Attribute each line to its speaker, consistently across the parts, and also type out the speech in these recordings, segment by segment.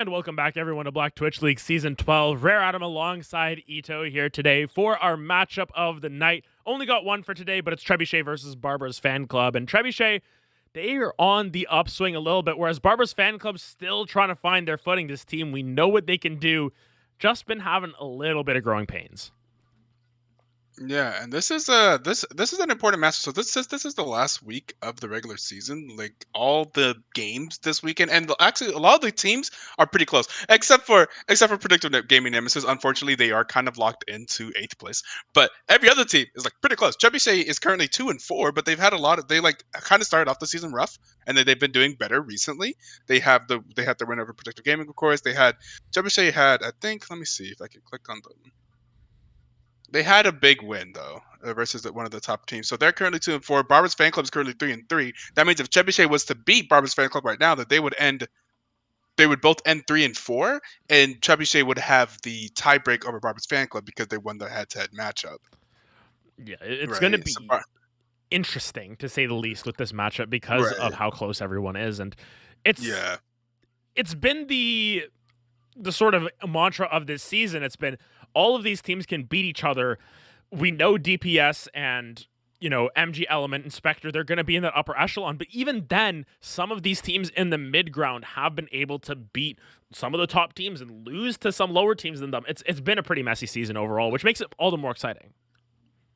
Speaker 1: And welcome back, everyone, to Black Twitch League Season 12. Rare Adam alongside Etoe here today for our matchup of the night. Only got one for today, but it's Trebuchet versus Barbara's Fan Club. And Trebuchet, they are on the upswing a little bit, whereas Barbara's Fan Club's still trying to find their footing. This team, we know what they can do, just been having a little bit of growing pains.
Speaker 2: Yeah, and this is an important match. So this is the last week of the regular season. Like all the games this weekend, and actually a lot of the teams are pretty close, except for Predictive Gaming Nemesis. Unfortunately, they are kind of locked into eighth place. But every other team is like pretty close. Trebuchet is currently 2-4, but they've had a lot of they like kind of started off the season rough, and then they've been doing better recently. They had the win over Predictive Gaming, of course. Trebuchet had, I think. Let me see if I can click on them. They had a big win though versus one of the top teams. So they're currently 2-4. Barbara's Fan Club is currently 3-3. That means if Trebuchet was to beat Barbara's Fan Club right now, that they would end. They would both end 3-4, and Trebuchet would have the tiebreak over Barbara's Fan Club because they won the head-to-head matchup.
Speaker 1: Yeah, it's going to
Speaker 2: Right. So,
Speaker 1: be interesting, to say the least, with this matchup because of how close everyone is. And it's been the sort of mantra of this season. It's been all of these teams can beat each other. We know DPS and, MG Element and Spectre, they're going to be in that upper echelon. But even then, some of these teams in the mid ground have been able to beat some of the top teams and lose to some lower teams than them. It's been a pretty messy season overall, which makes it all the more exciting.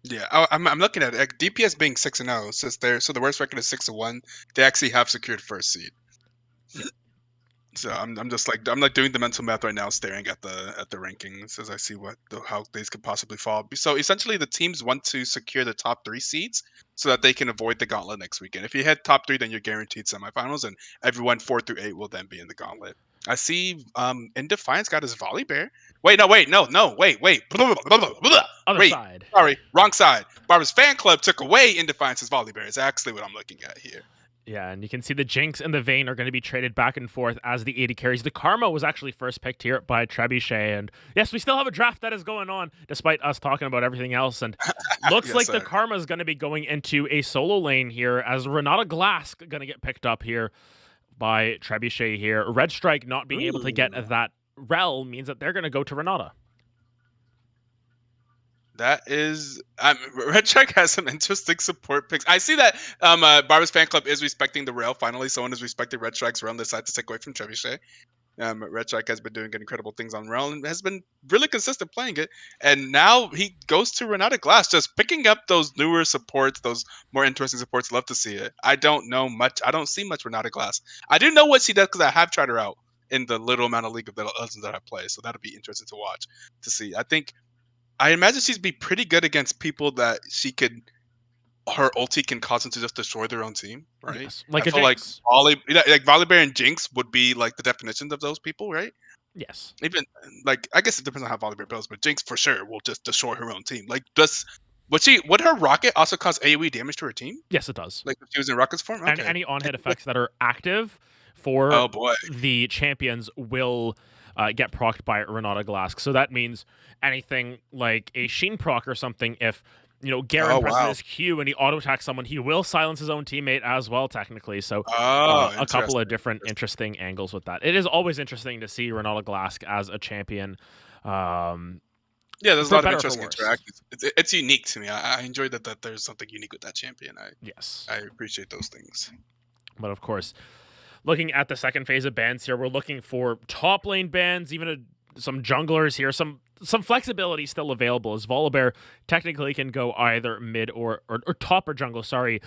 Speaker 2: Yeah, I'm looking at it. Like, DPS being 6-0, so the worst record is 6-1. They actually have secured first seed. So I'm just like doing the mental math right now, staring at the rankings as I see how these could possibly fall. So essentially, the teams want to secure the top 3 seeds so that they can avoid the gauntlet next weekend. If you hit top 3, then you're guaranteed semifinals, and everyone 4 through 8 will then be in the gauntlet. I see. In Defiance got his Volley Bear. Wait, no, wait, no, wait.
Speaker 1: Other
Speaker 2: Wait,
Speaker 1: side.
Speaker 2: sorry, wrong side. Barbara's Fan Club took away In Defiance's Volley Bear. Is actually what I'm looking at here.
Speaker 1: Yeah, and you can see the Jinx and the Vayne are going to be traded back and forth as the AD carries. The Karma was actually first picked here by Trebuchet. And yes, we still have a draft that is going on, despite us talking about everything else. And looks
Speaker 2: Yes,
Speaker 1: like
Speaker 2: sir.
Speaker 1: the Karma is going to be going into a solo lane here, as Renata Glass going to get picked up here by Trebuchet here. Red Strike not being able to get that Rel means that they're going to go to Renata.
Speaker 2: That is, Red Shark has some interesting support picks. I see that Barbara's Fan Club is respecting the rail. Finally, someone is respecting Red Shark's rail and decided to take away from Trebuchet. Red Shark has been doing incredible things on rail and has been really consistent playing it. And now he goes to Renata Glass, just picking up those newer supports, those more interesting supports. Love to see it. I don't know much. I don't see much Renata Glass. I do know what she does because I have tried her out in the little amount of League of Legends that I play. So that'll be interesting to watch, to see. I imagine she'd be pretty good against people that her ulti can cause them to just destroy their own team, right?
Speaker 1: Yes, like
Speaker 2: I
Speaker 1: a
Speaker 2: feel like
Speaker 1: Jinx.
Speaker 2: Volibear and Jinx would be like the definitions of those people, right?
Speaker 1: Yes.
Speaker 2: Even like I guess it depends on how Volibear builds, but Jinx for sure will just destroy her own team. Like, would her rocket also cause AoE damage to her team?
Speaker 1: Yes, it does.
Speaker 2: Like if she was in rocket's form?
Speaker 1: And
Speaker 2: Okay.
Speaker 1: any on-hit effects that are active for
Speaker 2: Oh boy.
Speaker 1: the champions will get procced by Renata Glass. So that means anything like a Sheen proc or something, if Garen presses his Q and he auto attacks someone, he will silence his own teammate as well, technically. So a couple of different interesting angles with that. It is always interesting to see Renata Glass as a champion.
Speaker 2: Yeah, there's a lot of interesting
Speaker 1: worse.
Speaker 2: interactions. It's unique to me. I enjoy that there's something unique with that champion.
Speaker 1: Yes.
Speaker 2: I appreciate those things.
Speaker 1: But of course, looking at the second phase of bans here, we're looking for top lane bans, even some junglers here, some flexibility still available, as Volibear technically can go either mid or top or jungle, sorry,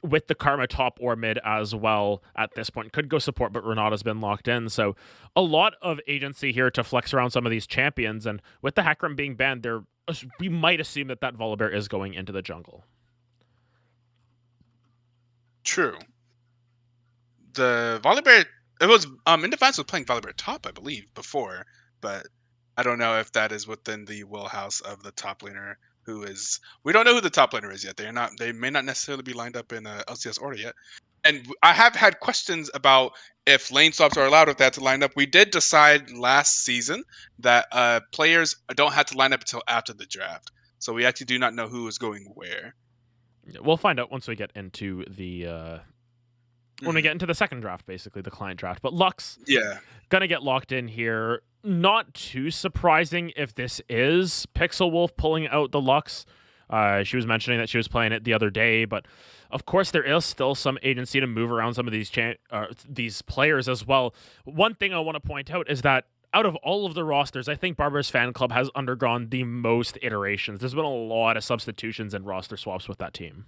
Speaker 1: with the Karma top or mid as well at this point. Could go support, but Renata's been locked in, so a lot of agency here to flex around some of these champions, and with the Hecarim being banned, we might assume that Volibear is going into the jungle.
Speaker 2: True. The Volibear, it was In Defense was playing Volibear top, I believe, before, but I don't know if that is within the wheelhouse of the top laner. We don't know who the top laner is yet. They may not necessarily be lined up in LCS order yet. And I have had questions about if lane swaps are allowed, if they have to line up. We did decide last season that players don't have to line up until after the draft. So we actually do not know who is going where.
Speaker 1: We'll find out once we get into the when we get into the second draft, basically the client draft. But Lux
Speaker 2: Yeah.
Speaker 1: gonna get locked in here. Not too surprising if this is Pixel Wolf pulling out the Lux. She was mentioning that she was playing it the other day, but of course there is still some agency to move around some of these players as well. One thing I want to point out is that out of all of the rosters, I think Barbara's Fanclub has undergone the most iterations. There's been a lot of substitutions and roster swaps with that team.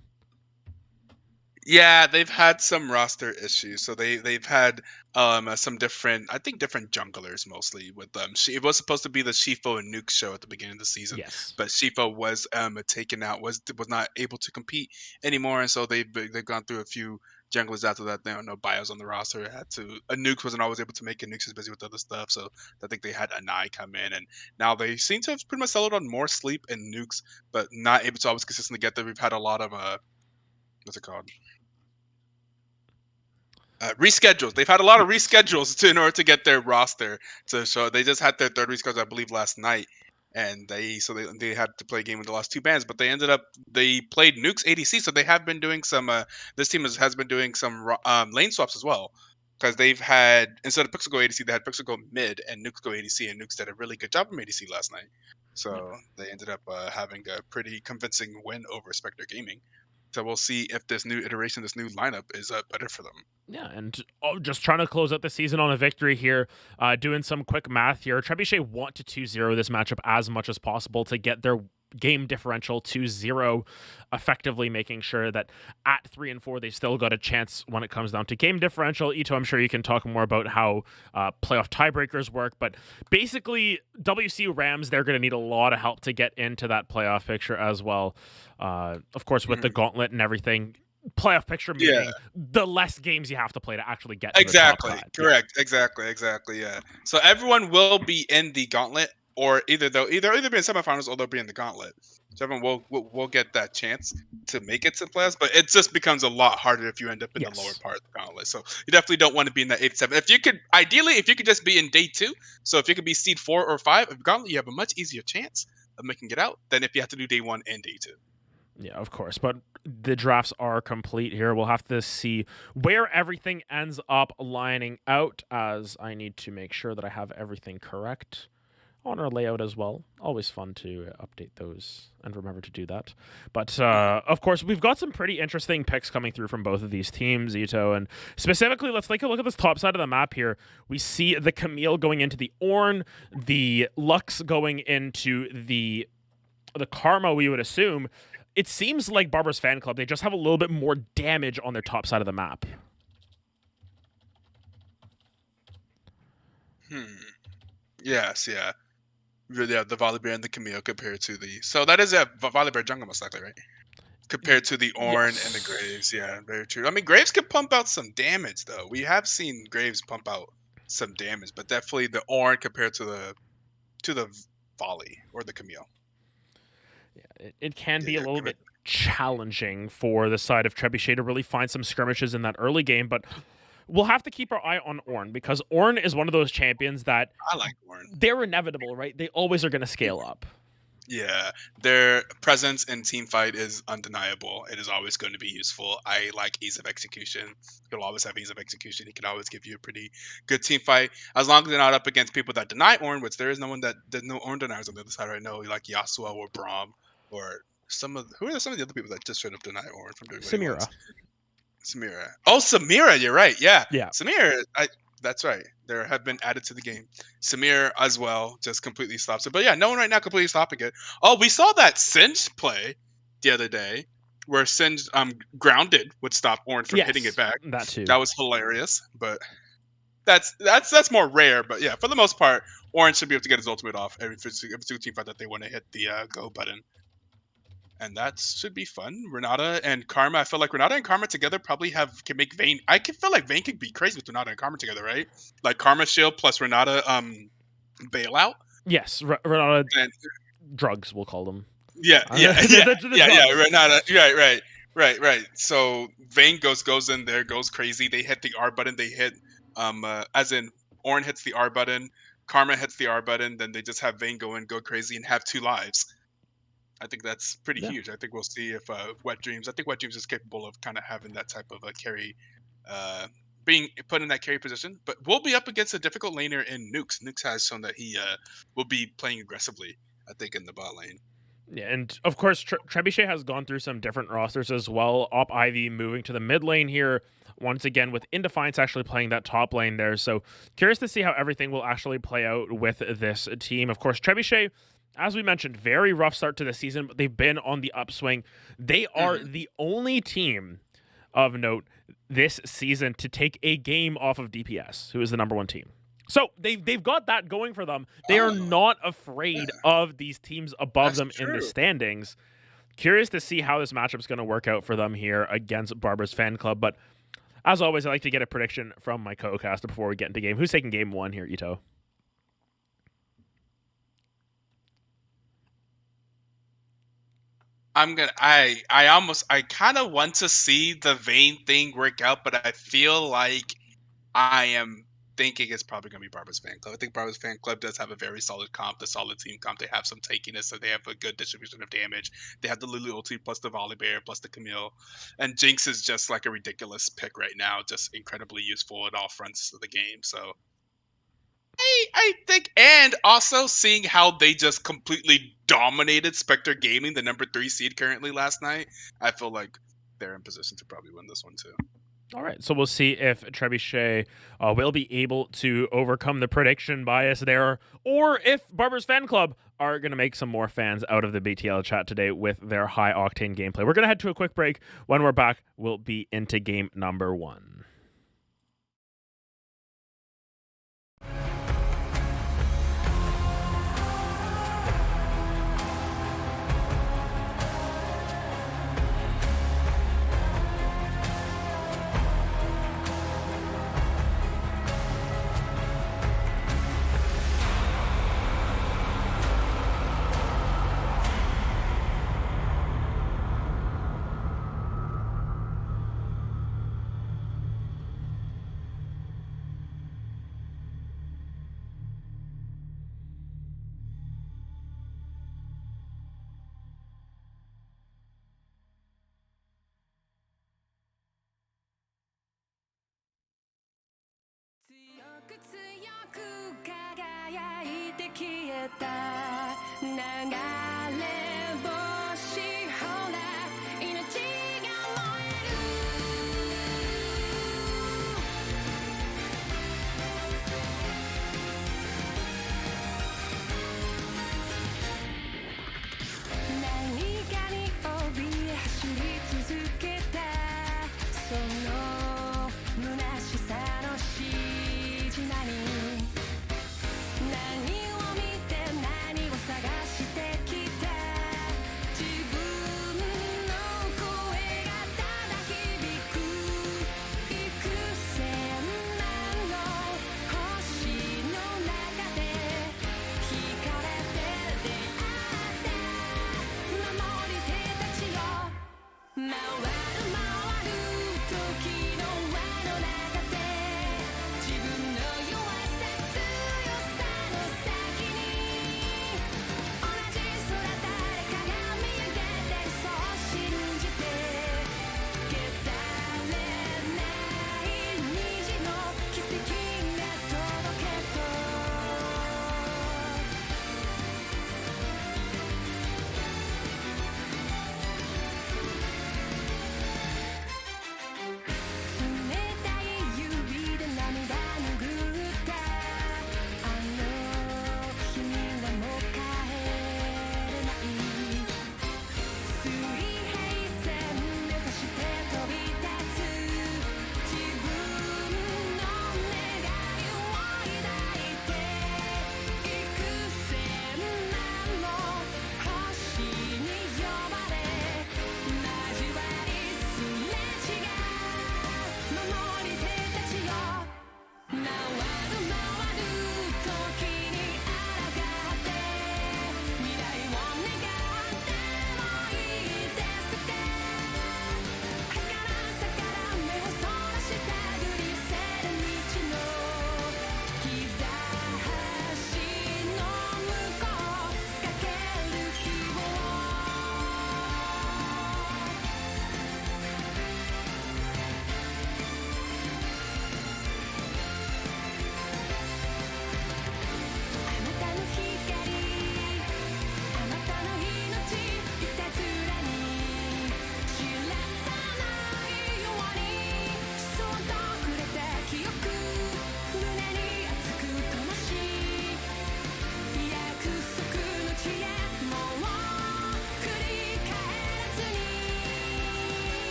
Speaker 2: Yeah, they've had some roster issues. So they've had some different, I think different junglers mostly with them. It was supposed to be the Shifo and Nuke show at the beginning of the season,
Speaker 1: Yes.
Speaker 2: but Shifo was taken out, was not able to compete anymore, and so they've gone through a few junglers after that. There are no bios on the roster. Had to a Nuke wasn't always able to make it. Nuke was busy with other stuff, so I think they had Anai come in, and now they seem to have pretty much settled on more Sleep and Nukes, but not able to always consistently get there. We've had a lot of what's it called? Reschedules. They've had a lot of reschedules in order to get their roster to show. They just had their third reschedule, I believe, last night, and they had to play a game with the last two bands. But they played Nuke's ADC, so they have been doing some. This team has been doing some lane swaps as well, because they've had, instead of Pixel Go ADC, they had Pixel Go mid and Nukes Go ADC, and Nukes did a really good job of ADC last night. So they ended up having a pretty convincing win over Spectre Gaming. So we'll see if this new iteration, this new lineup, is better for them.
Speaker 1: Yeah, and just trying to close out the season on a victory here. Doing some quick math here. Trebuchet want to 2-0 this matchup as much as possible to get their game differential to 0, effectively making sure that at 3 and 4 they still got a chance when it comes down to game differential. Etoe, I'm sure you can talk more about how playoff tiebreakers work, but basically WC Rams, they're going to need a lot of help to get into that playoff picture as well. Of course, with the gauntlet and everything, playoff picture meaning the less games you have to play to actually get to the top cut.
Speaker 2: Correct. Exactly. Yeah. So everyone will be in the gauntlet, or either be in semifinals or they'll be in the gauntlet. So everyone will get that chance to make it to the playoffs, but it just becomes a lot harder if you end up in the lower part of the gauntlet. So you definitely don't want to be in that 8-7. If you could just be in day 2. So if you could be seed 4 or 5 of gauntlet, you have a much easier chance of making it out than if you have to do day 1 and day 2.
Speaker 1: Yeah, of course. But the drafts are complete here. We'll have to see where everything ends up lining out, as I need to make sure that I have everything correct on our layout as well. Always fun to update those and remember to do that. But of course, we've got some pretty interesting picks coming through from both of these teams, Etoe. And specifically, let's take a look at this top side of the map here. We see the Camille going into the Ornn, the Lux going into the Karma, we would assume. It seems like Barbara's Fanclub, they just have a little bit more damage on their top side of the map.
Speaker 2: Yes, yeah. Yeah, the Volibear and the Camille compared to the... So that is a Volibear jungle most likely, right? Compared to the Ornn and the Graves. Yeah, very true. I mean, Graves can pump out some damage, though. We have seen Graves pump out some damage, but definitely the Ornn compared to the Volley or the Camille.
Speaker 1: Yeah, it can be a little bit challenging for the side of Trebuchet to really find some skirmishes in that early game, but we'll have to keep our eye on Ornn, because Ornn is one of those champions that
Speaker 2: I like Ornn.
Speaker 1: They're inevitable, right? They always are going to scale up.
Speaker 2: Yeah, their presence in team fight is undeniable. It is always going to be useful. I like ease of execution. He'll always have ease of execution. He can always give you a pretty good team fight, as long as they're not up against people that deny Ornn, which there's no Ornn deniers on the other side right now, like Yasuo or Braum or who are some of the other people that just straight up deny Ornn from doing what he wants? Samira. Oh, Samira, you're right. Yeah. Samira, that's right. There have been added to the game. Samir as well just completely stops it. But yeah, no one right now completely stopping it. Oh, we saw that Singe play the other day where Singe grounded would stop Ornn from hitting it back.
Speaker 1: That too.
Speaker 2: That was hilarious. But that's more rare. But yeah, for the most part, Ornn should be able to get his ultimate off every single team fight that they want to hit the go button. And that should be fun. Renata and Karma. I feel like Renata and Karma together probably can make Vayne. I can feel like Vayne could be crazy with Renata and Karma together, right? Like Karma Shield plus Renata bailout.
Speaker 1: Yes, Renata drugs, we'll call them.
Speaker 2: Yeah. Renata. Right. So Vayne goes in there, goes crazy. They hit the R button. They hit as in Ornn hits the R button, Karma hits the R button. Then they just have Vayne go crazy and have 2 lives. I think that's pretty huge. I think we'll see if Wet Dreams. I think Wet Dreams is capable of kind of having that type of a carry uh, being put in that carry position. But we'll be up against a difficult laner in Nukes. Nukes has shown that he will be playing aggressively, I think, in the bot lane.
Speaker 1: Yeah, and of course, Trebuchet has gone through some different rosters as well. Op Ivy moving to the mid lane here once again, with Indefiance actually playing that top lane there. So curious to see how everything will actually play out with this team. Of course, Trebuchet, as we mentioned, very rough start to the season, but they've been on the upswing. They are the only team of note this season to take a game off of DPS, who is the number one team. So they've got that going for them. They are not afraid of these teams above them in the standings. Curious to see how this matchup's going to work out for them here against Barber's Fanclub. But as always, I like to get a prediction from my co-caster before we get into game. Who's taking game one here, Etoe?
Speaker 2: I kind of want to see the Vayne thing work out, but I feel like I am thinking it's probably going to be Barber's Fanclub. I think Barber's Fanclub does have a very solid comp, a solid team comp. They have some tankiness, so they have a good distribution of damage. They have the Lulu ulti plus the Volibear plus the Camille. And Jinx is just like a ridiculous pick right now, just incredibly useful at all fronts of the game. So I think, and also seeing how they just completely dominated Spectre Gaming, the number 3 seed currently last night, I feel like they're in position to probably win this one too.
Speaker 1: All right, so we'll see if Trebuchet will be able to overcome the prediction bias there, or if Barber's Fanclub are going to make some more fans out of the BTL chat today with their high-octane gameplay. We're going to head to a quick break. When we're back, we'll be into game number 1.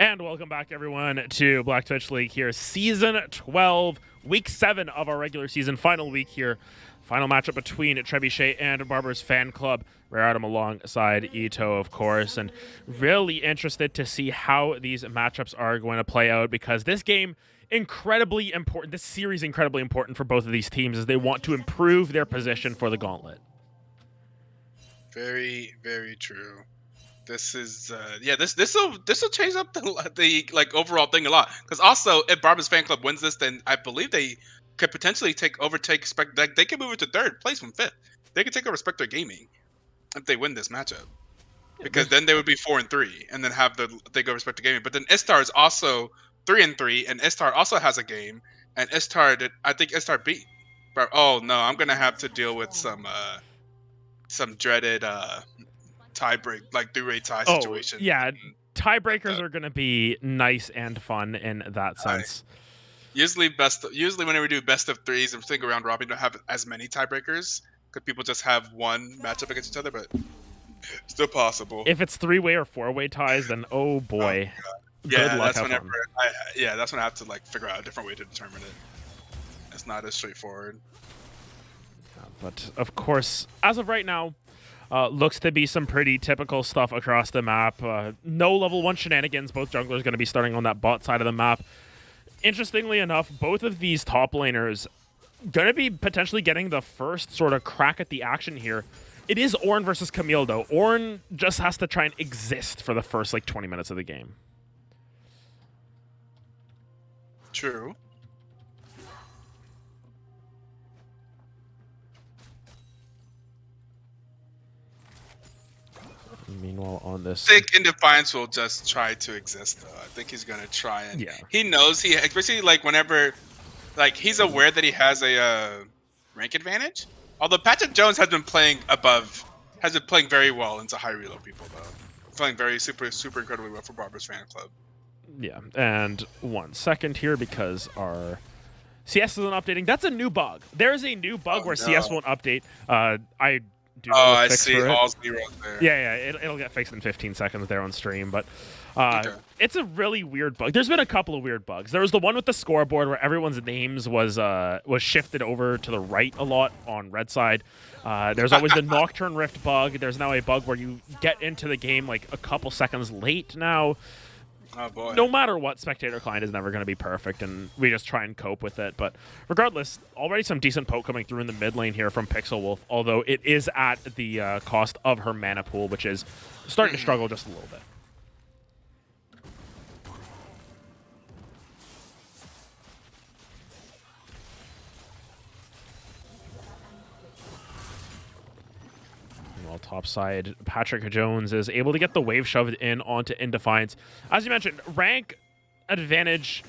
Speaker 1: And welcome back, everyone, to Black Twitch League here. Season 12, Week 7 of our regular season, final week here. Final matchup between Trebuchet and Barber's Fan Club. We're at him alongside Etoe, of course, and really interested to see how these matchups are going to play out, because this game, incredibly important, this series incredibly important for both of these teams as they want to improve their position for the gauntlet.
Speaker 2: Very, very true. This is this will change up the like overall thing a lot, because also if Barber's Fan Club wins this, then I believe they could potentially overtake Spectre. They could move it to third place from fifth. They could take over Spectre Gaming if they win this matchup, because then they would be 4-3 and then have they go over Spectre Gaming. But then Istar is also 3-3, and Istar also has a game, and I think Istar beat. Oh no, I'm gonna have to deal with some dreaded tie-break, like 3-way tie situation.
Speaker 1: Yeah, tiebreakers are going to be nice and fun in that sense.
Speaker 2: Usually whenever we do best of threes and think around robin, don't have as many tiebreakers because people just have one matchup against each other, but still possible.
Speaker 1: If it's 3-way or 4-way ties, then oh boy.
Speaker 2: Good luck. That's whenever that's when I have to like figure out a different way to determine it. It's not as straightforward.
Speaker 1: But of course, as of right now, looks to be some pretty typical stuff across the map. No level 1 shenanigans. Both junglers going to be starting on that bot side of the map. Interestingly enough, both of these top laners going to be potentially getting the first sort of crack at the action here. It is Ornn versus Camille, though. Ornn just has to try and exist for the first, 20 minutes of the game.
Speaker 2: True.
Speaker 1: Meanwhile, on this,
Speaker 2: I think Indefiance will just try to exist, though. I think he's gonna try, and he knows especially whenever, he's aware that he has a rank advantage. Although Patrick Jones has been playing very well into high reload people, though, playing very super incredibly well for Barber's Fan Club.
Speaker 1: Yeah, and 1 second here because our CS isn't updating. That's a new bug. There is a new bug where CS won't update. I
Speaker 2: see. All zeros there.
Speaker 1: Yeah, it'll get fixed in 15 seconds there on stream, but it's a really weird bug. There's been a couple of weird bugs. There was the one with the scoreboard where everyone's names was shifted over to the right a lot on red side. There's always the Nocturne Rift bug. There's now a bug where you get into the game a couple seconds late now.
Speaker 2: Oh boy.
Speaker 1: No matter what, Spectator Client is never going to be perfect, and we just try and cope with it. But regardless, already some decent poke coming through in the mid lane here from Pixel Wolf, although it is at the cost of her mana pool, which is starting to struggle just a little bit. Top side, Patrick Jones is able to get the wave shoved in onto Indefiance. As you mentioned, rank advantage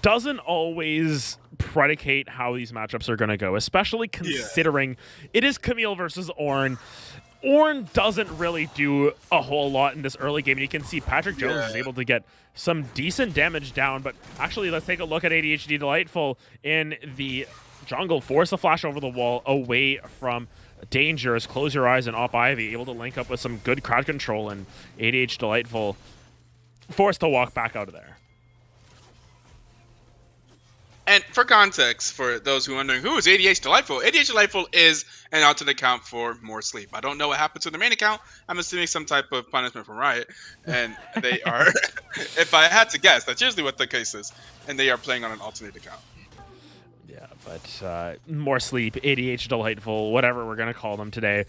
Speaker 1: doesn't always predicate how these matchups are going to go, especially considering it is Camille versus Ornn. Ornn doesn't really do a whole lot in this early game, and you can see Patrick Jones is able to get some decent damage down, but actually let's take a look at ADHD Delightful in the jungle. Force a flash over the wall away from Dangerous. Close your eyes and Op Ivy able to link up with some good crowd control, and ADH Delightful forced to walk back out of there.
Speaker 2: And for context, for those who are wondering who is ADH Delightful, ADH Delightful is an alternate account for more sleep. I don't know what happened to their main account. I'm assuming some type of punishment from Riot, and they are, if I had to guess, that's usually what the case is, and they are playing on an alternate account.
Speaker 1: Yeah, but more sleep, ADH Delightful, whatever we're going to call them today.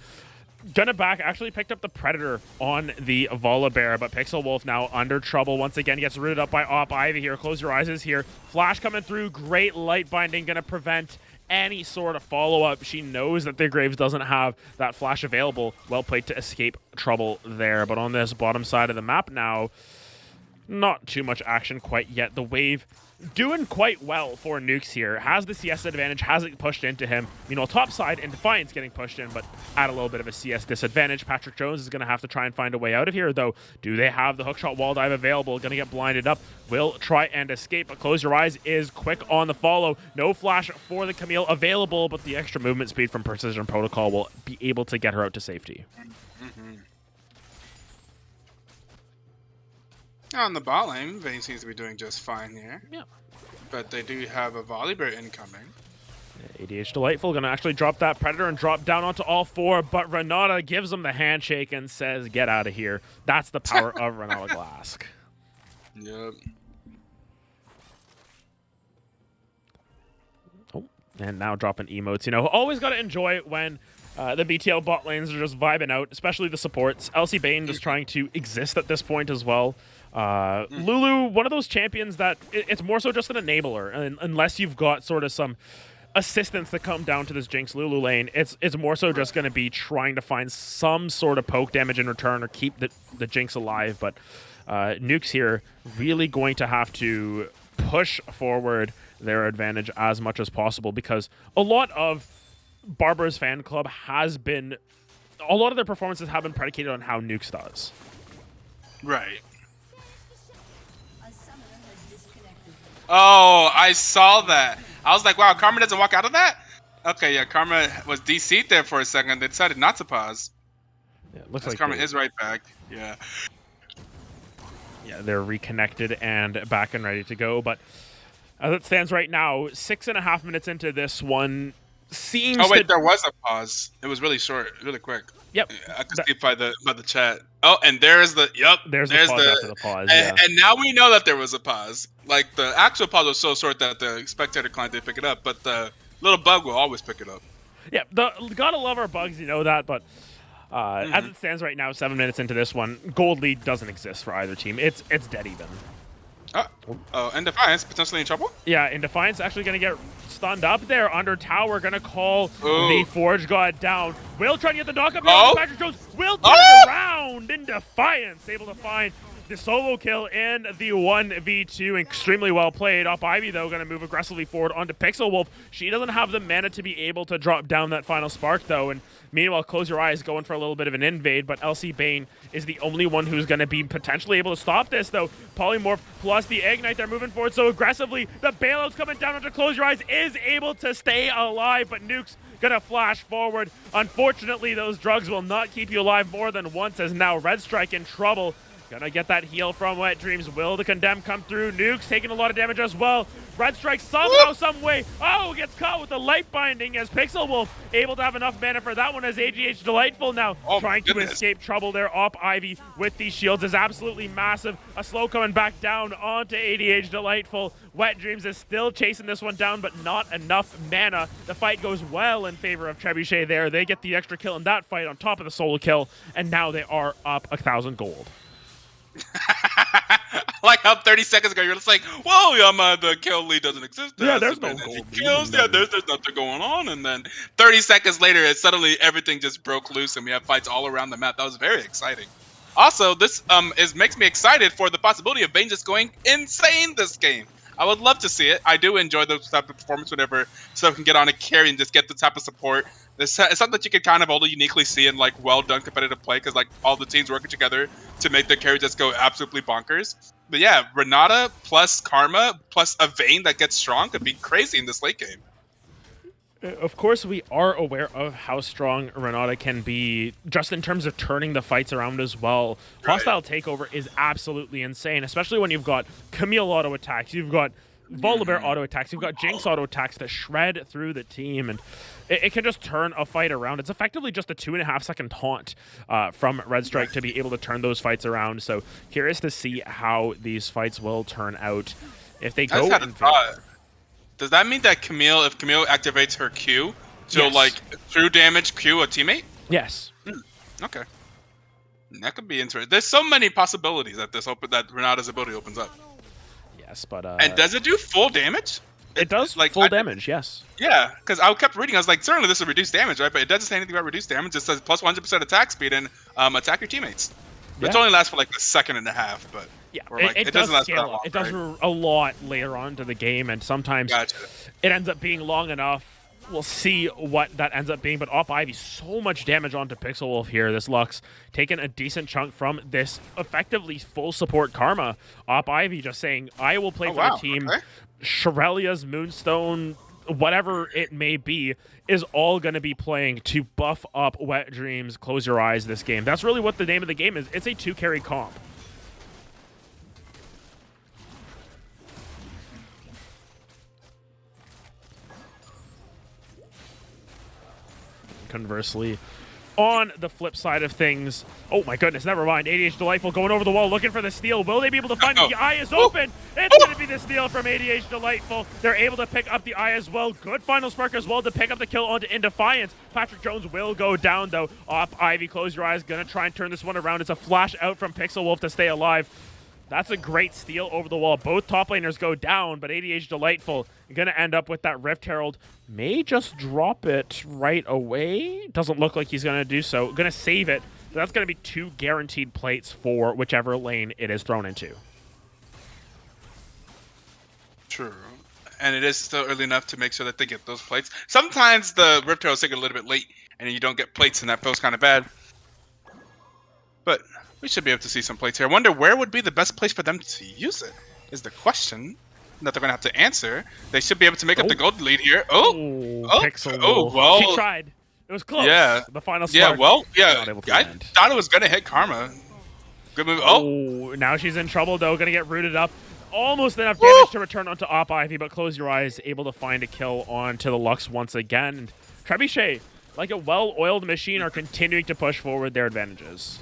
Speaker 1: Gonna back actually picked up the Predator on the Volibear, but Pixel Wolf now under trouble once again. Gets rooted up by Op Ivy here. Close your eyes is here. Flash coming through. Great light binding. Gonna prevent any sort of follow-up. She knows that the Graves doesn't have that flash available. Well played to escape trouble there. But on this bottom side of the map now, Not too much action quite yet. The wave doing quite well for Nukes here. Has the CS advantage, has it pushed into him. Meanwhile, top side and Defiance getting pushed in, but at a little bit of a CS disadvantage. Patrick Jones is going to have to try and find a way out of here, though. Do they have the hookshot wall dive available? Going to get blinded up. Will try and escape, but Close Your Eyes is quick on the follow. No flash for the Camille available, but the extra movement speed from Precision Protocol will be able to get her out to safety.
Speaker 2: On the bot lane, Vayne seems to be doing just fine here.
Speaker 1: Yeah.
Speaker 2: But they do have a Volibear incoming.
Speaker 1: ADH Delightful going to actually drop that Predator and drop down onto all four, but Renata gives him the handshake and says, get out of here. That's the power of Renata Glask.
Speaker 2: Yep.
Speaker 1: Oh, and now dropping emotes. You know, always got to enjoy when the BTL bot lanes are just vibing out, especially the supports. LC Bane just trying to exist at this point as well. Lulu, one of those champions that it's more so just an enabler, and unless you've got sort of some assistance that come down to this Jinx Lulu lane, it's more so just going to be trying to find some sort of poke damage in return or keep the Jinx alive. But Nukes here really going to have to push forward their advantage as much as possible, because a lot of Barber's fan club has been, a lot of their performances have been predicated on how Nukes does.
Speaker 2: Right. Oh, I saw that. I was like, wow, Karma doesn't walk out of that? Okay, yeah, Karma was DC'd there for a second. They decided not to pause.
Speaker 1: Yeah, it looks like
Speaker 2: Karma is right back. Yeah.
Speaker 1: Yeah, they're reconnected and back and ready to go. But as it stands right now, 6.5 minutes into this one, seems
Speaker 2: oh wait, there was a pause. It was really short, really quick.
Speaker 1: Yep.
Speaker 2: I could see by the chat. Oh, and there's the
Speaker 1: There's the pause after the pause.
Speaker 2: And now we know that there was a pause. Like the actual pause was so short that the spectator client didn't pick it up, but the little bug will always pick it up.
Speaker 1: Yeah, gotta love our bugs, you know that. But as it stands right now, 7 minutes into this one, gold lead doesn't exist for either team. It's dead even.
Speaker 2: Oh, and Defiance potentially in trouble?
Speaker 1: Yeah, and Defiance actually going to get stunned up there under tower. Going to call the Forge God down. Will try to get the knock up. Patrick Jones will turn around in Defiance. Able to find the solo kill in the 1v2. Extremely well played. Up Ivy, though, going to move aggressively forward onto Pixel Wolf. She doesn't have the mana to be able to drop down that final spark, though. And meanwhile, Close Your Eyes going for a little bit of an invade, but LC Bane is the only one who's going to be potentially able to stop this, though. Polymorph plus the Ignite, they're moving forward so aggressively. The bailout's coming down onto Close Your Eyes, is able to stay alive, but Nuke's gonna flash forward. Unfortunately, those drugs will not keep you alive more than once, as now Red Strike in trouble. Gonna get that heal from Wet Dreams. Will the Condemn come through? Nuke's taking a lot of damage as well. Red Strike somehow, some way. Oh, gets caught with the light binding as Pixel Wolf able to have enough mana for that one, as AGH Delightful now trying to escape trouble there. Op Ivy with these shields is absolutely massive. A slow coming back down onto ADH Delightful. Wet Dreams is still chasing this one down, but not enough mana. The fight goes well in favor of Trebuchet there. They get the extra kill in that fight on top of the solo kill, and now they are up 1,000 gold.
Speaker 2: Like how 30 seconds ago you're just like, whoa, the kill lead doesn't exist.
Speaker 1: Yeah, there's no gold
Speaker 2: kills. Yeah, there's nothing going on. And then 30 seconds later, it suddenly everything just broke loose and we have fights all around the map. That was very exciting. Also, this makes me excited for the possibility of Bane just going insane this game. I would love to see it. I do enjoy those type of performance whenever stuff can get on a carry and just get the type of support. It's something that you can kind of only uniquely see in like well done competitive play, because like all the teams working together to make the carry just go absolutely bonkers. But yeah, Renata plus Karma plus a Vayne that gets strong could be crazy in this late game.
Speaker 1: Of course, we are aware of how strong Renata can be, just in terms of turning the fights around as well. Right. Hostile Takeover is absolutely insane, especially when you've got Camille auto attacks, you've got Volibear auto attacks, you've got Jinx auto attacks that shred through the team, and it can just turn a fight around. It's effectively just a 2.5 second taunt from Red Strike to be able to turn those fights around. So curious to see how these fights will turn out. If they go in
Speaker 2: does that mean that if Camille activates her Q, she'll like through damage Q a teammate?
Speaker 1: Yes.
Speaker 2: Okay. That could be interesting. There's so many possibilities that that Renata's ability opens up.
Speaker 1: Yes, but
Speaker 2: and does it do full damage?
Speaker 1: It does like full damage, yes.
Speaker 2: Yeah, because I kept reading. I was like, certainly this will reduce damage, right? But it doesn't say anything about reduced damage. It says plus 100% attack speed and attack your teammates. Which only lasts for like a second and a half, but
Speaker 1: Yeah,
Speaker 2: Or like
Speaker 1: it
Speaker 2: it
Speaker 1: does
Speaker 2: doesn't last for that
Speaker 1: scale
Speaker 2: long,
Speaker 1: up. It does
Speaker 2: right?
Speaker 1: a lot later on into the game, and sometimes
Speaker 2: Gotcha.
Speaker 1: it ends up being long enough. We'll see what that ends up being, but Op Ivy, so much damage onto Pixel Wolf here. This Lux taking a decent chunk from this effectively full support Karma. Op Ivy just saying, I will play
Speaker 2: Oh
Speaker 1: for the
Speaker 2: wow.
Speaker 1: team.
Speaker 2: Okay.
Speaker 1: Shirelia's Moonstone, whatever it may be, is all going to be playing to buff up Wet Dreams, Close Your Eyes this game. That's really what the name of the game is. It's a 2-carry comp. Conversely, on the flip side of things, oh my goodness, never mind. ADH Delightful going over the wall looking for the steal. Will they be able to find it? The eye is open. It's going to be the steal from ADH Delightful. They're able to pick up the eye as well. Good final spark as well to pick up the kill onto In Defiance. Patrick Jones will go down though. Op Ivy, Close Your Eyes, going to try and turn this one around. It's a flash out from Pixel Wolf to stay alive. That's a great steal over the wall. Both top laners go down, but ADH Delightful going to end up with that Rift Herald. May just drop it right away. Doesn't look like he's going to do so. Going to save it. So that's going to be 2 guaranteed plates for whichever lane it is thrown into.
Speaker 2: True. And it is still early enough to make sure that they get those plates. Sometimes the Rift Heralds take a little bit late, and you don't get plates, and that feels kind of bad. But we should be able to see some plates here. I wonder where would be the best place for them to use it, is the question that they're going to have to answer. They should be able to make up the gold lead here.
Speaker 1: Pixel.
Speaker 2: Well.
Speaker 1: She tried. It was close.
Speaker 2: Yeah.
Speaker 1: The final spark.
Speaker 2: I thought it was going to hit Karma. Good move.
Speaker 1: Oh, now she's in trouble, though. Going to get rooted up. Almost enough damage to return onto Op Ivy, but Close Your Eyes able to find a kill onto the Lux once again. And Trebuchet, like a well-oiled machine, are continuing to push forward their advantages.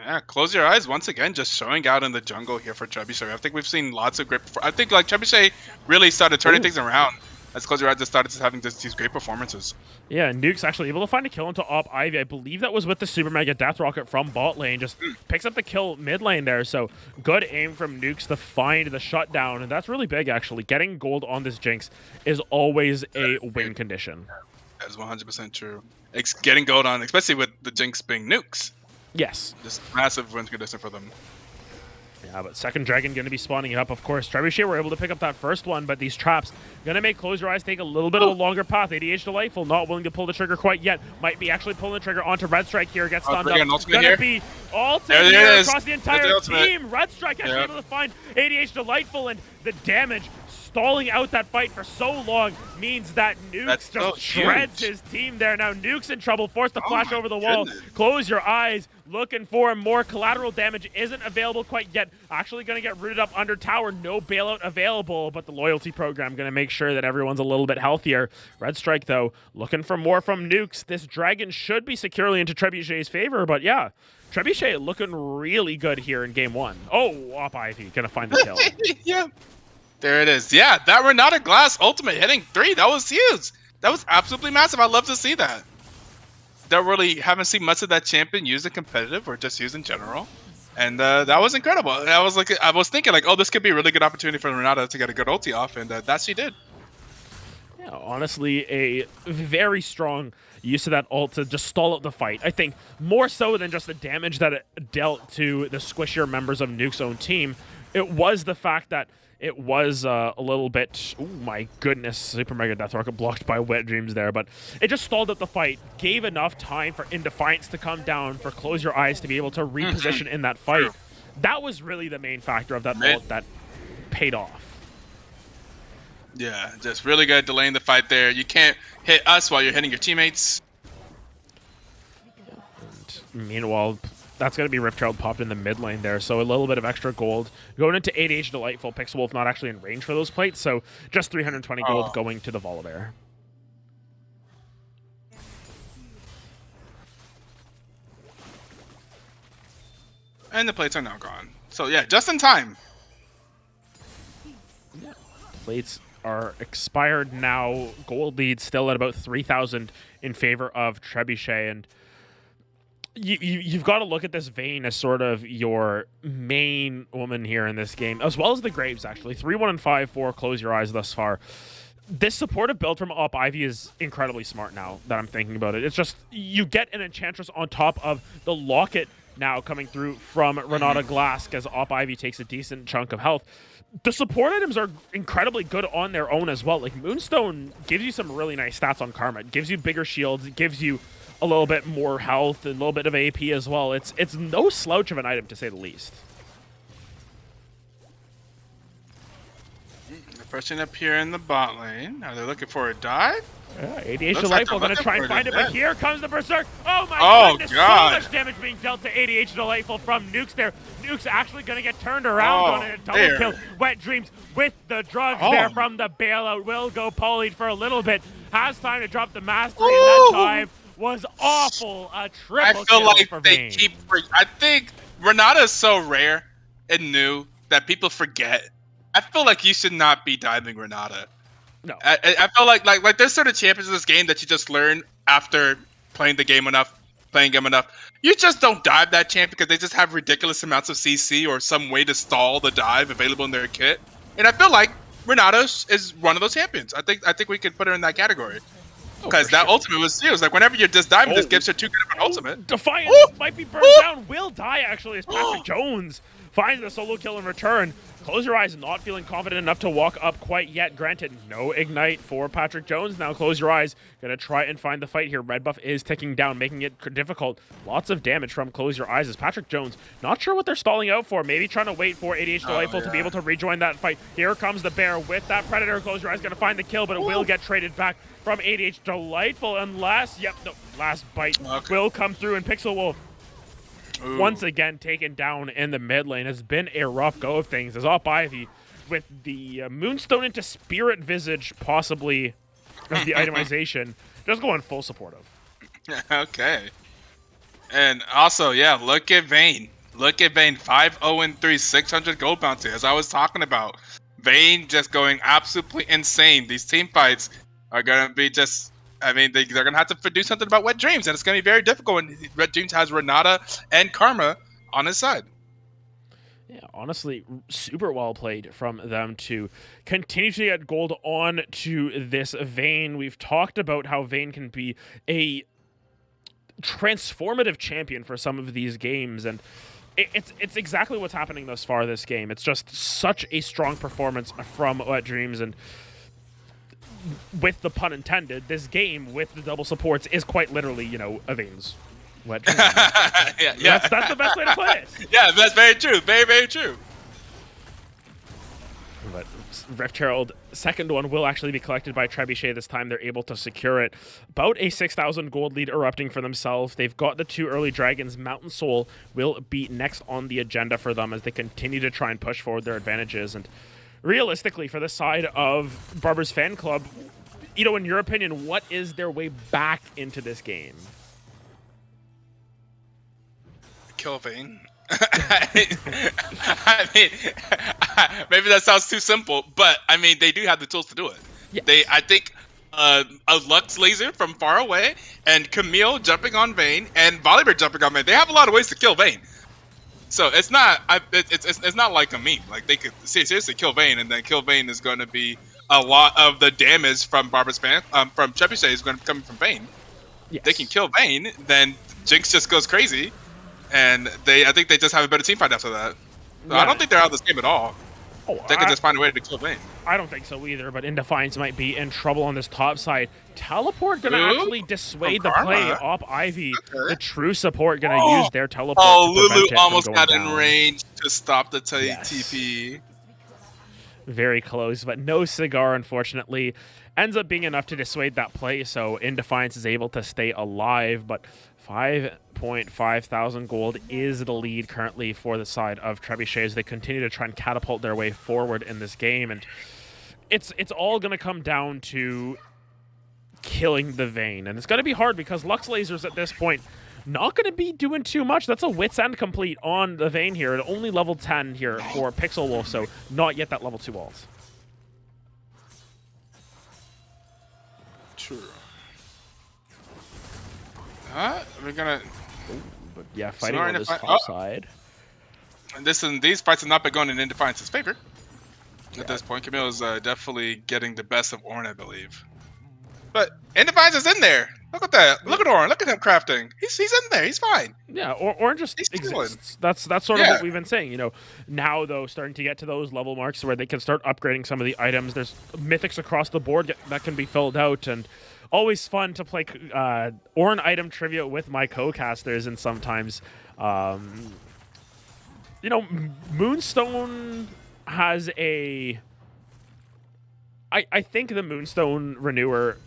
Speaker 2: Yeah, Close Your Eyes once again, just showing out in the jungle here for Trebuchet. I think we've seen lots of great. I think like Trebuchet really started turning things around as Close Your Eyes just started having these great performances.
Speaker 1: Yeah, Nuke's actually able to find a kill into Op Ivy. I believe that was with the Super Mega Death Rocket from bot lane. Just picks up the kill mid lane there. So good aim from Nuke's to find the shutdown, and that's really big actually. Getting gold on this Jinx is always a win condition.
Speaker 2: That's 100% true. It's getting gold on, especially with the Jinx being Nukes.
Speaker 1: Yes.
Speaker 2: Just massive win condition for them.
Speaker 1: Yeah, but second dragon going to be spawning up, of course. Trebuchet were able to pick up that first one, but these traps going to make Close Your Eyes take a little bit of a longer path. ADH Delightful not willing to pull the trigger quite yet. Might be actually pulling the trigger onto Red Strike here. Gets stunned up. Going to be ultimate here across the entire team. Red Strike actually able to find ADH Delightful, and the damage stalling out that fight for so long means that Nukes just shreds his team there. Now Nuke's in trouble, forced to flash over the wall. Close Your Eyes, looking for more collateral damage. Isn't available quite yet. Actually going to get rooted up under tower. No bailout available, but the loyalty program going to make sure that everyone's a little bit healthier. Red Strike, though, looking for more from Nukes. This dragon should be securely into Trebuchet's favor, but yeah, Trebuchet looking really good here in game 1. Oh, Op Ivy going to find the kill.
Speaker 2: Yeah. There it is. Yeah, that Renata Glass ultimate hitting 3. That was huge. That was absolutely massive. I love to see that. Don't really haven't seen much of that champion used in competitive or just used in general. And that was incredible. I was thinking like, oh, this could be a really good opportunity for Renata to get a good ulti off, and that she did.
Speaker 1: Yeah, honestly, a very strong use of that ult to just stall out the fight. I think more so than just the damage that it dealt to the squishier members of Nuke's own team, it was the fact that it was a little bit, oh my goodness, Super Mega Death Rocket blocked by Wet Dreams there, but it just stalled out the fight, gave enough time for In Defiance to come down, for Close Your Eyes to be able to reposition in that fight. That was really the main factor of that ult that paid off.
Speaker 2: Yeah, just really good delaying the fight there. You can't hit us while you're hitting your teammates.
Speaker 1: And meanwhile, that's going to be Rift Herald popped in the mid lane there, so a little bit of extra gold. Going into ADH Delightful, Pixel Wolf not actually in range for those plates, so just 320 gold going to the Volibear.
Speaker 2: And the plates are now gone. So yeah, just in time.
Speaker 1: Yeah. Plates are expired now. Gold lead still at about 3,000 in favor of Trebuchet, and you've got to look at this Vayne as sort of your main woman here in this game, as well as the Graves, actually. 3-1 and 5-4, Close Your Eyes thus far. This supportive build from Op Ivy is incredibly smart now that I'm thinking about it. It's just, you get an Enchantress on top of the Locket now coming through from Renata Glask as Op Ivy takes a decent chunk of health. The support items are incredibly good on their own as well. Like, Moonstone gives you some really nice stats on Karma. It gives you bigger shields. It gives you a little bit more health and a little bit of AP as well. It's no slouch of an item, to say the least.
Speaker 2: They're pushing up here in the bot lane. Are they looking for a dive?
Speaker 1: Yeah, ADH Delightful going to try and find it, but here comes the Berserk. Oh my goodness,
Speaker 2: God.
Speaker 1: So much damage being dealt to ADH Delightful from Nukes there. Nukes actually going to get turned around on a double kill. Wet Dreams with the drugs there from the bailout. Will go polyed for a little bit. Has time to drop the mastery, and that dive was awful. A triple kill
Speaker 2: like
Speaker 1: for
Speaker 2: they
Speaker 1: Vayne.
Speaker 2: I think Renata is so rare and new that people forget. I feel like you should not be diving Renata.
Speaker 1: No.
Speaker 2: I feel like there's certain champions in this game that you just learn after playing game enough. You just don't dive that champ because they just have ridiculous amounts of CC or some way to stall the dive available in their kit. And I feel like Renata is one of those champions. I think we could put her in that category. Because that ultimate was used. Like, whenever you're just diving, this gives her too good of an ultimate.
Speaker 1: Defiance might be burned down. Will die, actually, as Patrick Jones finds the solo kill in return. Close Your Eyes, not feeling confident enough to walk up quite yet. Granted, no ignite for Patrick Jones. Now Close Your Eyes going to try and find the fight here. Red buff is ticking down, making it difficult. Lots of damage from Close Your Eyes as Patrick Jones, not sure what they're stalling out for. Maybe trying to wait for ADH Delightful to be able to rejoin that fight. Here comes the bear with that Predator. Close Your Eyes going to find the kill, but it will get traded back from ADH Delightful unless, last bite will come through, and Pixel Wolf once again taken down in the mid lane. Has been a rough go of things as Op Ivy with the Moonstone into Spirit Visage possibly as the itemization, just going full supportive.
Speaker 2: Okay. And also, look at Vayne. 5-0-3, 600 gold bounty. As I was talking about, Vayne just going absolutely insane. These team fights are going to be just, they're going to have to do something about Wet Dreams, and it's going to be very difficult when Wet Dreams has Renata and Karma on his side.
Speaker 1: Yeah, honestly, super well played from them to continue to get gold on to this Vayne. We've talked about how Vayne can be a transformative champion for some of these games, and it's exactly what's happening thus far this game. It's just such a strong performance from Wet Dreams, and with the pun intended, this game with the double supports is quite literally, a Vayne's Wet Dreams. That's the best way to put it.
Speaker 2: Yeah, that's very true. Very, very true.
Speaker 1: But Rift Herald, second one, will actually be collected by Trebuchet this time. They're able to secure it. About a 6,000 gold lead erupting for themselves. They've got the two early dragons. Mountain Soul will be next on the agenda for them as they continue to try and push forward their advantages. And realistically, for the side of Barber's Fan Club, in your opinion, what is their way back into this game?
Speaker 2: Kill Vayne. Maybe that sounds too simple, but they do have the tools to do it. Yes. I think a Lux laser from far away, and Camille jumping on Vayne, and Volibear jumping on Vayne. They have a lot of ways to kill Vayne. So it's not it's not like a meme. Like, they could seriously kill Vayne, and then kill Vayne is going to be a lot of the damage from Barber's Fan, from Trebuchet is going to be coming from Vayne.
Speaker 1: Yes.
Speaker 2: They can kill Vayne, then Jinx just goes crazy. And I think they just have a better team fight after that. So I don't think they're out of this game at all. They could just find a way to kill Vayne.
Speaker 1: I don't think so either, but Indefiance might be in trouble on this top side. Teleport gonna actually dissuade the play. Op Ivy, the true support, gonna use their teleport to prevent
Speaker 2: Lulu
Speaker 1: it
Speaker 2: almost
Speaker 1: from
Speaker 2: got
Speaker 1: going
Speaker 2: in
Speaker 1: down.
Speaker 2: range to stop the TP.
Speaker 1: Very close, but no cigar, unfortunately. Ends up being enough to dissuade that play, so Indefiance is able to stay alive, but 5.5 thousand gold is the lead currently for the side of Trebuchet as they continue to try and catapult their way forward in this game. And it's all going to come down to killing the Vayne. And it's going to be hard because Lux Lasers at this point not going to be doing too much. That's a Wit's End complete on the Vayne here. And only level 10 here for Pixel Wolf, so not yet that level 2 walls.
Speaker 2: True. We're gonna.
Speaker 1: But yeah, fighting on this top side.
Speaker 2: And these fights have not been going in Indefiance's favor. At this point, Camille is definitely getting the best of Ornn, I believe. But Indefiance is in there. Look at that. Look at Orin. Look at him crafting. He's in there. He's fine.
Speaker 1: Yeah, Orin just
Speaker 2: He's
Speaker 1: exists. That's sort of what we've been saying. You know, now though, starting to get to those level marks where they can start upgrading some of the items. There's mythics across the board that can be filled out, and always fun to play Orin item trivia with my co-casters. And sometimes, you know, Moonstone has a. I think the Moonstone Renewer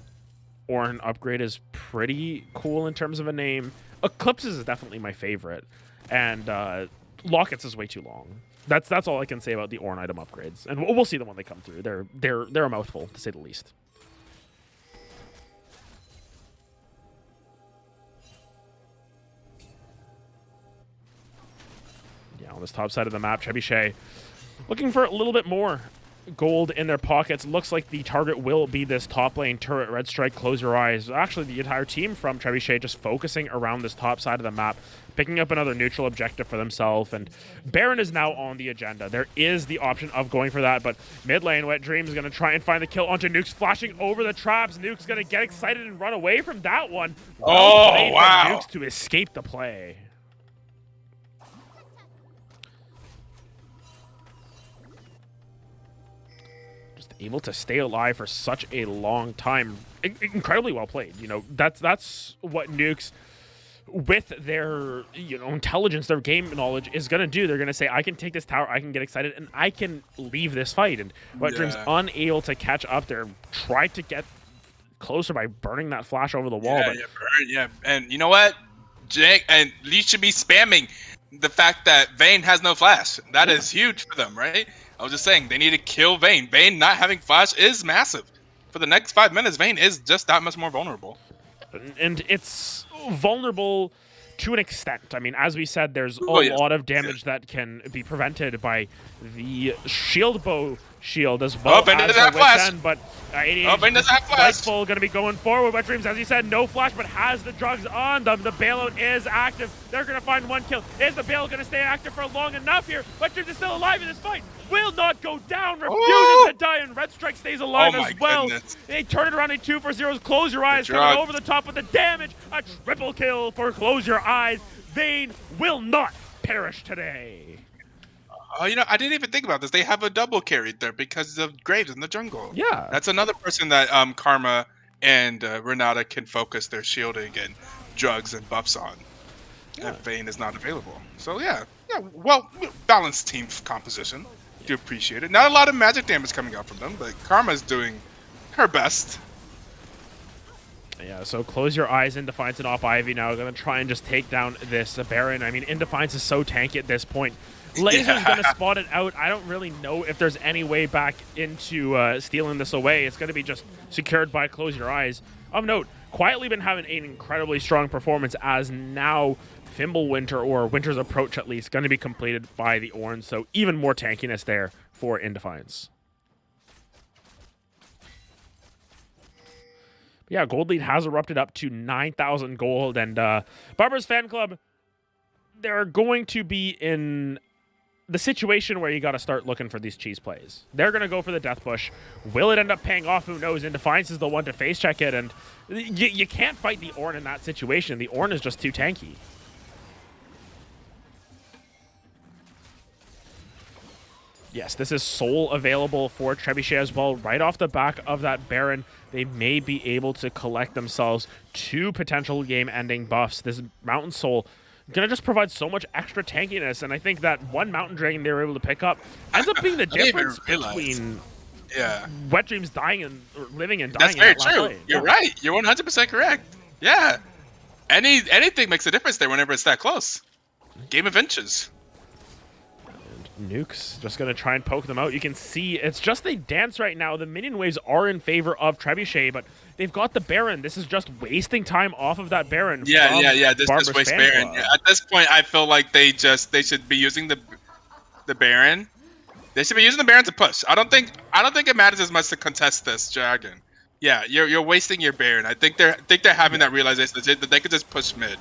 Speaker 1: Orin upgrade is pretty cool in terms of a name. Eclipses is definitely my favorite, and Lockets is way too long. That's all I can say about the Orin item upgrades, and we'll see them when they come through. They're a mouthful, to say the least. Yeah, on this top side of the map, Trebuchet looking for a little bit more gold in their pockets. Looks like the target will be this top lane turret. Red Strike, close your eyes. Actually, the entire team from Trebuchet just focusing around this top side of the map, picking up another neutral objective for themselves, and Baron is now on the agenda. There is the option of going for that, but mid lane, Wet Dream is going to try and find the kill onto Nuke's, flashing over the traps. Nuke's going to get excited and run away from that one.
Speaker 2: Oh, wow.
Speaker 1: Nuke's to escape the play. Able to stay alive for such a long time. Incredibly well played. You know, that's what Nukes, with their intelligence, their game knowledge, is gonna do. They're gonna say, I can take this tower, I can get excited, and I can leave this fight. And Wet Dream's unable to catch up there. Try to get closer by burning that flash over the wall.
Speaker 2: And you know what, Jake and Lee should be spamming the fact that Vayne has no flash. That is huge for them, right? I was just saying, they need to kill Vayne. Vayne not having flash is massive. For the next 5 minutes, Vayne is just that much more vulnerable.
Speaker 1: And it's vulnerable to an extent. I mean, as we said, there's a lot of damage that can be prevented by the shield bow shield as well.
Speaker 2: Vayne doesn't have flash.
Speaker 1: But
Speaker 2: Vayne doesn't have flash.
Speaker 1: Fightful going to be going forward. Wet Dreams, as you said, no flash, but has the drugs on them. The bailout is active. They're going to find one kill. Is the bailout going to stay active for long enough here? Wet Dreams is still alive in this fight. Will not go down, refuses to die, and Red Strike stays alive as well.
Speaker 2: Goodness.
Speaker 1: They turn it around in 2 for 0s. Close your eyes, coming over the top with the damage. A triple kill for Close Your Eyes. Vayne will not perish today.
Speaker 2: Oh, I didn't even think about this. They have a double carry there because of Graves in the jungle.
Speaker 1: Yeah.
Speaker 2: That's another person that Karma and Renata can focus their shielding and drugs and buffs on. Yeah. Vayne is not available. So, yeah, well, balanced team composition. Do appreciate it. Not a lot of magic damage coming out from them, but Karma's doing her best.
Speaker 1: Yeah, so Close Your Eyes, Indefiance, and Off Ivy now going to try and just take down this Baron. I mean, Indefiance is so tanky at this point. Laser's going to spot it out. I don't really know if there's any way back into stealing this away. It's going to be just secured by Close Your Eyes. Of note, Quietly been having an incredibly strong performance, as now Fimbulwinter, or Winter's Approach at least, going to be completed by the Orange, so even more tankiness there for Indefiance. Yeah, gold lead has erupted up to 9,000 gold, and Barber's Fan Club, they're going to be in the situation where you got to start looking for these cheese plays. They're going to go for the death push. Will it end up paying off? Who knows? Indefiance is the one to face check it, and you can't fight the Ornn in that situation. The Ornn is just too tanky. Yes, this is Soul available for Trebuchet as well. Right off the back of that Baron, they may be able to collect themselves 2 potential game-ending buffs. This Mountain Soul going to just provide so much extra tankiness, and I think that one Mountain Dragon they were able to pick up ends up being the difference between Wet Dreams dying and living and dying.
Speaker 2: That's very true. You're right. You're 100% correct. Yeah. Anything makes a difference there whenever it's that close. Game of inches.
Speaker 1: Nuke's just going to try and poke them out. You can see it's just a dance right now. The minion waves are in favor of Trebuchet, but they've got the Baron. This is just wasting time off of that Baron.
Speaker 2: Yeah. This is waste Baron. Yeah, at this point, I feel like they should be using the Baron. They should be using the Baron to push. I don't think it matters as much to contest this dragon. Yeah, you're wasting your Baron. I think they're having that realization that they could just push mid.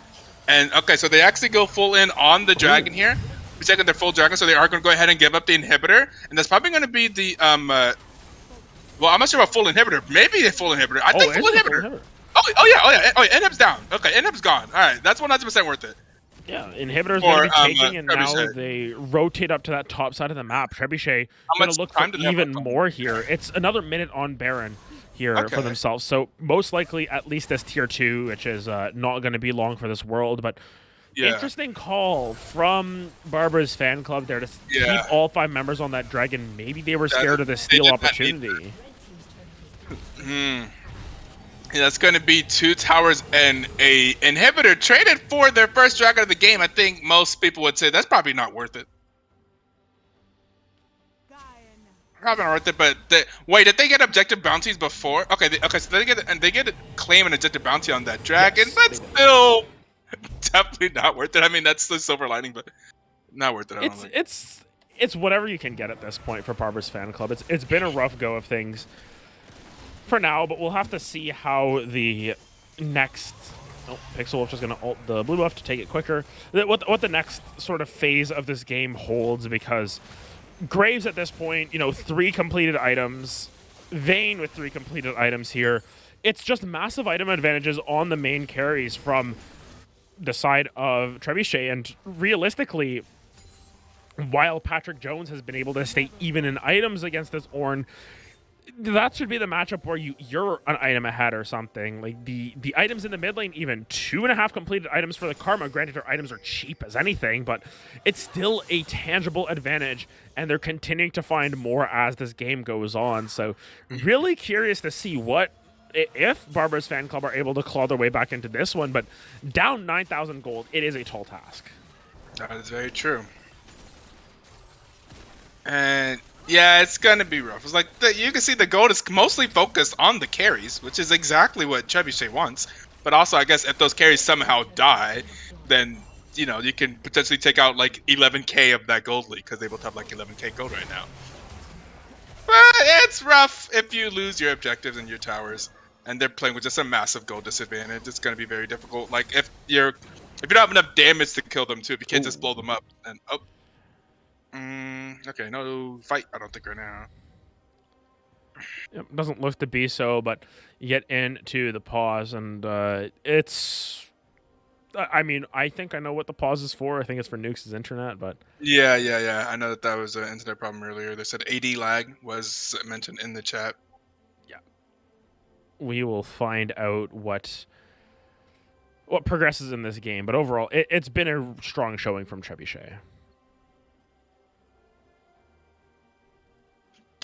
Speaker 2: And okay, so they actually go full in on the dragon here. We're checking their full dragon, so they are going to go ahead and give up the inhibitor, and that's probably going to be the well, I'm not sure about full inhibitor. Maybe a full inhibitor. I think full inhibitor. NM's down. Okay, NM's gone. All right, that's 100% worth it.
Speaker 1: Yeah, Inhibitor's going to
Speaker 2: Or
Speaker 1: be taking, and now
Speaker 2: Trebuchet.
Speaker 1: they rotate up to that top side of the map. Trebuchet
Speaker 2: How
Speaker 1: going to
Speaker 2: much
Speaker 1: look for
Speaker 2: time do they have
Speaker 1: even
Speaker 2: left on?
Speaker 1: more here. It's another minute on Baron here for
Speaker 2: Okay.
Speaker 1: themselves. So most likely at least this tier 2, which is not going to be long for this world. But
Speaker 2: Yeah.
Speaker 1: interesting call from Barbara's fan club there to keep all 5 members on that dragon. Maybe they were scared of the steal opportunity.
Speaker 2: Yeah, that's going to be 2 towers and a inhibitor traded for their first dragon of the game. I think most people would say that's probably not worth it. Probably not worth it, but wait, did they get objective bounties before? Okay, so they get a claim an objective bounty on that dragon, yes, but still definitely not worth it. I mean, that's the silver lining, but not worth it.
Speaker 1: It's whatever you can get at this point for Barbara's fan club. It's been a rough go of things for now, but we'll have to see how the next. Oh, Pixel Wolf just going to ult the blue buff to take it quicker. What the next sort of phase of this game holds, because Graves at this point, 3 completed items. Vayne with 3 completed items here. It's just massive item advantages on the main carries from the side of Trebuchet, and realistically, while Patrick Jones has been able to stay even in items against this Ornn, that should be the matchup where you're an item ahead or something. Like the items in the mid lane, even 2.5 completed items for the Karma. Granted, their items are cheap as anything, but it's still a tangible advantage, and they're continuing to find more as this game goes on. So really curious to see if Barbara's fan club are able to claw their way back into this one, but down 9,000 gold, it is a tall task.
Speaker 2: That is very true. And yeah, it's gonna be rough. It's like you can see the gold is mostly focused on the carries, which is exactly what Trebuchet wants. But also, I guess if those carries somehow die, then you can potentially take out like 11k of that gold league, because they both have like 11k gold right now. But it's rough if you lose your objectives and your towers, and they're playing with just a massive gold disadvantage. It's gonna be very difficult. Like if you don't have enough damage to kill them too, if you can't just blow them up, and okay, no fight, I don't think, right now.
Speaker 1: It doesn't look to be so, but you get into the pause, and it's... I mean, I think I know what the pause is for. I think it's for Nukes' internet, but...
Speaker 2: Yeah. I know that was an internet problem earlier. They said AD lag was mentioned in the chat.
Speaker 1: Yeah. We will find out what progresses in this game, but overall, it's been a strong showing from Trebuchet.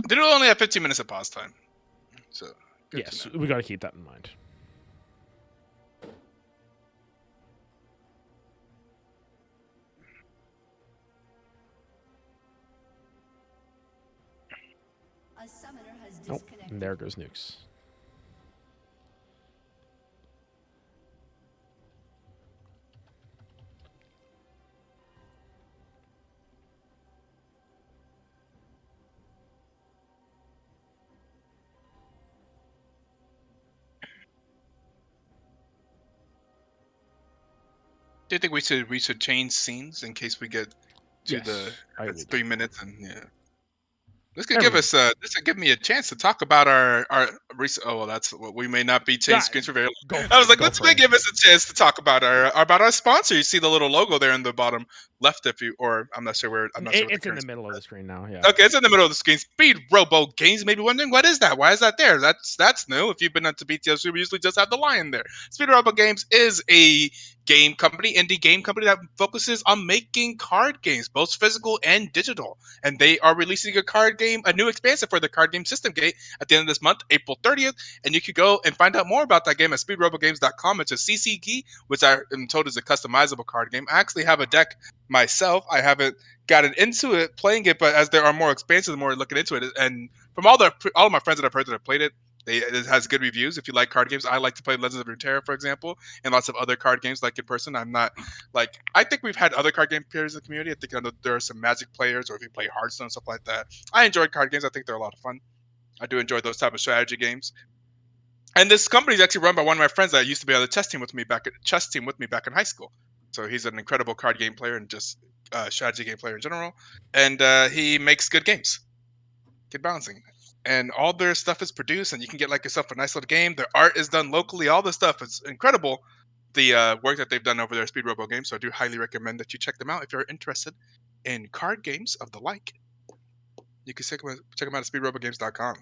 Speaker 2: They only have 15 minutes of pause time, so
Speaker 1: yes, we got to keep that in mind. Oh, and there goes Nukes.
Speaker 2: Do you think we should change scenes in case we get to the 3 minutes? And this could give me a chance to talk about our recent. Oh well, that's what we may not be changing screens for very long. I was like, let's give us a chance to talk about our sponsor. You see the little logo there in the bottom left, I'm not sure where. I'm not sure.
Speaker 1: It's in the middle of the screen now. Yeah.
Speaker 2: Okay, it's in the middle of the screen. Speed Robo Games. Maybe wondering what is that? Why is that there? That's new. If you've been into BTL, we usually just have the lion there. Speed Robo Games is a indie game company that focuses on making card games, both physical and digital. And they are releasing a new expansion for the card game System Gate at the end of this month, April 30th. And you can go and find out more about that game at speedrobogames.com. It's a CC key, which I am told is a customizable card game. I actually have a deck myself. I haven't gotten into it, playing it, but as there are more expansions, the more looking into it. And from all of my friends that I've heard that have played it, it has good reviews. If you like card games, I like to play Legends of Runeterra, for example, and lots of other card games like in person. I'm not like, I think we've had other card game players in the community. I think there are some Magic players, or if you play Hearthstone, stuff like that. I enjoy card games. I think they're a lot of fun. I do enjoy those type of strategy games. And this company is actually run by one of my friends that used to be on the chess team with me back in high school. So he's an incredible card game player and just strategy game player in general. And he makes good games. Good balancing. and all their stuff is produced, and you can get like yourself a nice little game. Their art is done locally. All this stuff is incredible. The work that they've done over there at Speed Robo Games. So I do highly recommend that you check them out if you're interested in card games of the like. You can check them out at speedrobogames.com.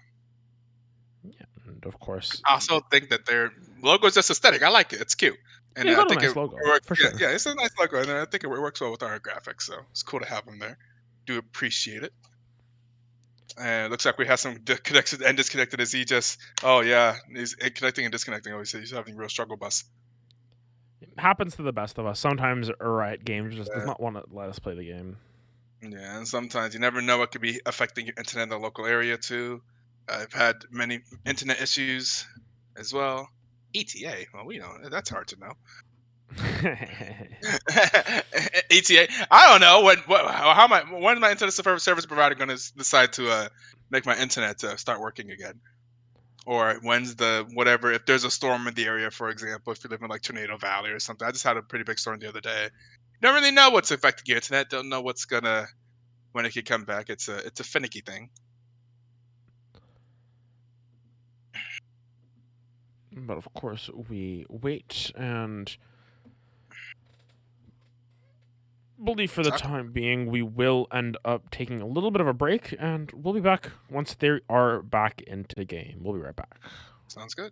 Speaker 1: Yeah, and of course,
Speaker 2: I also think that their logo is just aesthetic. I like it. It's cute. And
Speaker 1: they
Speaker 2: I
Speaker 1: got a
Speaker 2: think
Speaker 1: nice
Speaker 2: it
Speaker 1: logo
Speaker 2: works.
Speaker 1: for
Speaker 2: Yeah,
Speaker 1: sure.
Speaker 2: yeah, it's a nice logo, and I think it works well with our graphics. So it's cool to have them there. Do appreciate it. And it looks like we have some connected and disconnected. Is he just? Oh yeah, he's connecting and disconnecting. Always he's having real struggle bus.
Speaker 1: It happens to the best of us. Sometimes Riot Games just does
Speaker 2: Yeah.
Speaker 1: not want to let us play the game.
Speaker 2: Yeah, and sometimes you never know what could be affecting your internet in the local area too. I've had many internet issues as well. ETA, well, we know that's hard to know. ETA, I don't know when my internet service provider going to decide to make my internet start working again, or when's the whatever if there's a storm in the area, for example, if you live in like Tornado Valley or something. I just had a pretty big storm the other day. Don't really know what's affecting your internet. Don't know what's gonna when it could come back. It's a finicky thing.
Speaker 1: But of course, we wait and believe for the
Speaker 2: Exactly.
Speaker 1: time being we will end up taking a little bit of a break, and we'll be back once they are back into game. We'll be right back.
Speaker 2: Sounds good.